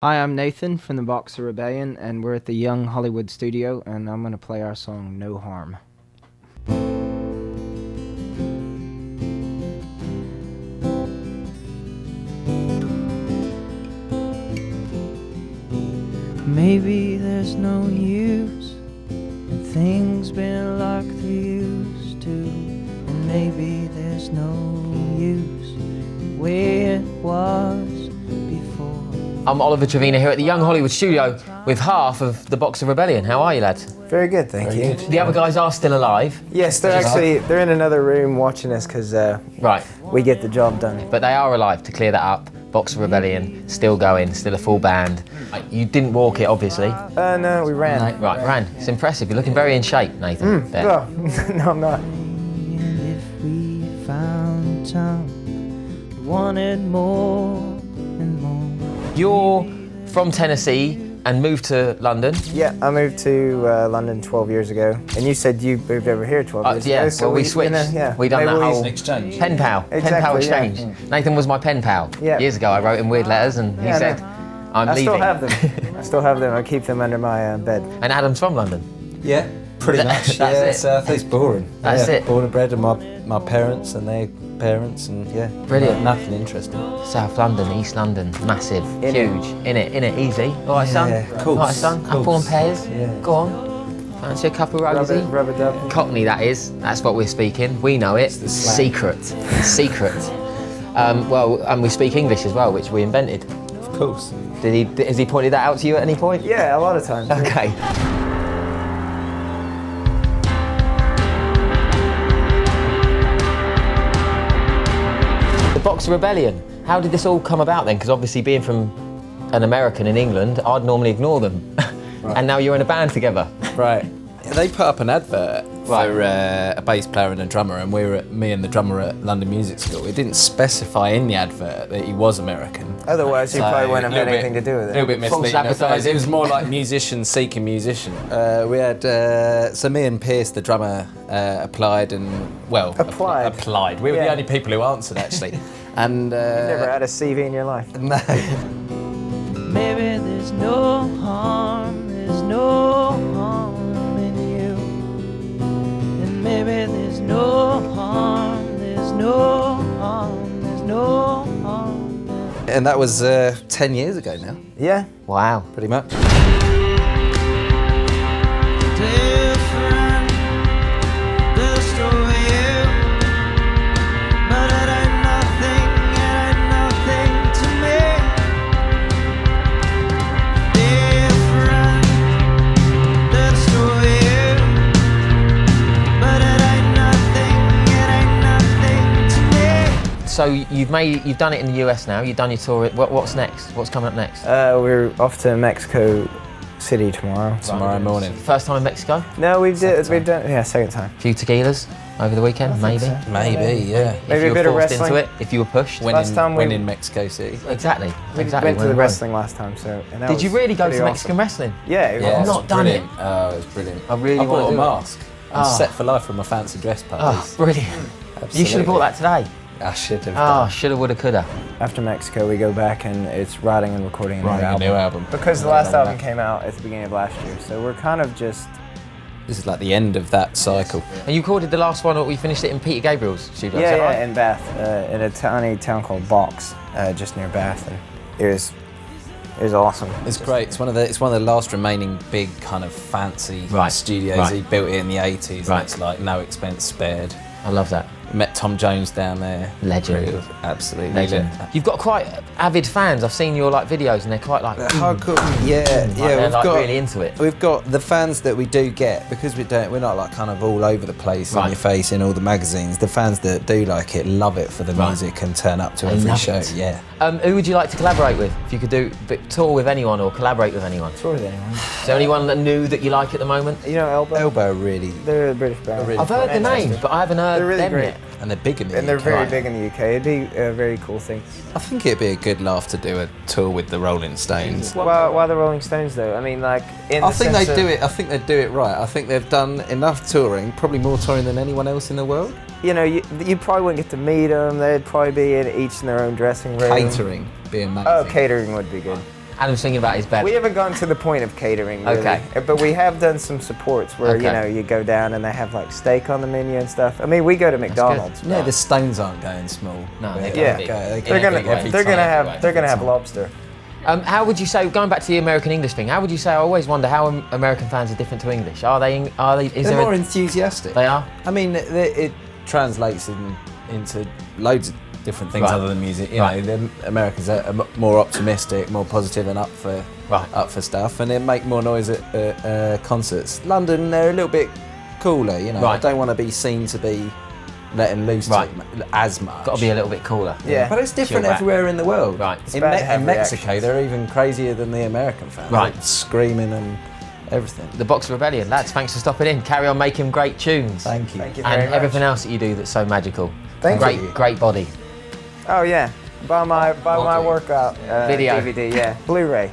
Hi, I'm Nathan from the Boxer Rebellion, and we're at the Young Hollywood studio, and I'm going to play our song No Harm. Maybe there's no use, and things been like they used to, and maybe there's no use the way it was before. I'm Oliver Trevina here at the Young Hollywood studio with half of the Boxer Rebellion. How are you, lads? Very good, thank you. The other guys are still alive. Yes, they're in another room watching us because Right, we get the job done. but they are alive, to clear that up. Boxer Rebellion, still going, still a full band. You didn't walk it, obviously. No, we ran. Right, ran. It's impressive. You're looking very in shape, Nathan. there. Well, no, I'm not. If we found time, wanted more and more. You're from Tennessee and moved to London. Yeah, I moved to London 12 years ago, and you said you moved over here 12 years Yeah, ago. well, we switched. We done maybe that whole exchange. pen pal. Pen pal Exactly, exchange. Nathan was my pen pal. Yeah. Years ago, I wrote him weird letters and he Yeah, said, I'm I leaving. still have them. I still have them. I keep them under my bed. And Adam's from London. Yeah, pretty much. That's yeah, it. South East boring. That's yeah, it. Born and bred, and my parents and their parents, and yeah, Brilliant. Nothing interesting. South London, East London, massive, In huge, in it, easy. All right, son. Yeah, All course, right, son. Apple and course. pears. Yeah. Go on. Fancy a cup of rosy? Rubber dub. Cockney, that is. That's what we're speaking. We know it. the slang. Secret. And we speak English as well, which we invented. Of course. Has he pointed that out to you at any point? Yeah, a lot of times. Okay. The Boxer Rebellion. How did this all come about then? Because obviously being from an American in England, I'd normally ignore them. And now you're in a band together. Right. They put up an advert Right. for a bass player and a drummer, and me and the drummer at London Music School. It didn't specify in the advert that he was American. Otherwise, you So, probably wouldn't have little had anything to do with A little it. bit False misleading. advertising. It was more like musician seeking musician. We had so me and Pierce, the drummer, applied and Applied? applied. We were the Yeah. only people who answered actually, and Never had a CV in your life. no. Maybe there's no harm, there's no harm in you. And maybe there's no harm, there's no harm, there's no harm. And that was 10 years ago now, Yeah. Wow. pretty much. Different, the story you, but it ain't nothing to me. Different, the story you, but it ain't nothing to me. So you've done it in the US now. You've done your tour. What's next? What's coming up next? We're off to Mexico City tomorrow. Tomorrow morning. First time in Mexico? No, we've done, yeah, second time. A few tequilas over the weekend, maybe. so. Maybe, yeah. If Maybe you a were bit of forced wrestling. into it, if you were pushed. Last time we- when in Mexico City. Exactly. We Exactly. went to when the we wrestling last time, so. And that Did you was really go to pretty Mexican awesome. wrestling? Yeah, it was Yeah, awesome. it's not done brilliant. it. Oh, it was brilliant. I really I wanna bought a do it. mask. I'm Oh. set for life from my fancy dress Oh, parties. brilliant. You should have bought that today. I should have Oh, done. shoulda, woulda, coulda. After Mexico, we go back and it's writing and recording a new Writing a album. new album. Because the Well last done, album mate. came out at the beginning of last year, so we're kind of just. This is like the end of that cycle. And you recorded the last one, or we finished it in Peter Gabriel's studio, is Yeah, that yeah, right? in Bath, in a tiny town called Box, just near Bath, and it was awesome. It's great. It's one of the last remaining big kind of fancy Right, studios. right. He built it in the 80s, Right. and it's like no expense spared. I love that. Met Tom Jones down there. Legend. Really, absolutely. Legend. You've got quite avid fans. I've seen your videos, and they're quite Hardcore. Yeah, they're we've like got really into it. We've got the fans that we do get, because we're not like kind of all over the place in Right. your face in all the magazines. The fans that do like it love it for the Right. music and turn up to They every love show. it. Yeah. Who would you like to collaborate with? If you could tour with anyone or collaborate with anyone. Tour with anyone. Is there anyone that new that you like at the moment? You know Elbow? Elbow really, They're a British band. really I've heard the Fantastic. name, but I haven't heard They're really them great. yet. and they're big in the And they're UK. very Right. big in the UK. It'd be a very cool thing. I think it'd be a good laugh to do a tour with the Rolling Stones. Why the Rolling Stones though? I mean, like in I the think sense they of- do it. I think they do it right. I think they've done enough touring, probably more touring than anyone else in the world. You know, you probably wouldn't get to meet them. They'd probably be in each in their own dressing room. Catering, be amazing. Oh, catering would be good. Adam's thinking about his belly. We haven't gone to the point of catering, really. Okay. But we have done some supports where, you Okay. know, you go down and they have like steak on the menu and stuff. I mean, we go to McDonald's. Yeah, the Stones aren't going small. No, they're Yeah. big. They're They're gonna, every they're time, gonna have, everywhere. they're gonna have lobster. How would you say, going back to the American English thing, how would you say, I always wonder how American fans are different to English. Is They're there more enthusiastic. They are? I mean, it translates into loads of different things Right. other than music. You Right. know, the Americans are more optimistic, more positive, and up for stuff, and they make more noise at concerts. London, they're a little bit cooler. You know, Right. I don't want to be seen to be letting loose Right. as much. Got to be a little bit cooler. Yeah. But it's different Chill back. everywhere in the world. Right. It's In, bad to have in Mexico, reactions. they're even crazier than the American fans. Right. Like, screaming and everything. The Boxer Rebellion, lads, thanks for stopping in. Carry on making great tunes. Thank you. Thank you very And much. everything else that you do that's so magical. Thank great, you. Great body. Oh yeah, buy my What do you- workout Video. DVD, yeah, Blu-ray.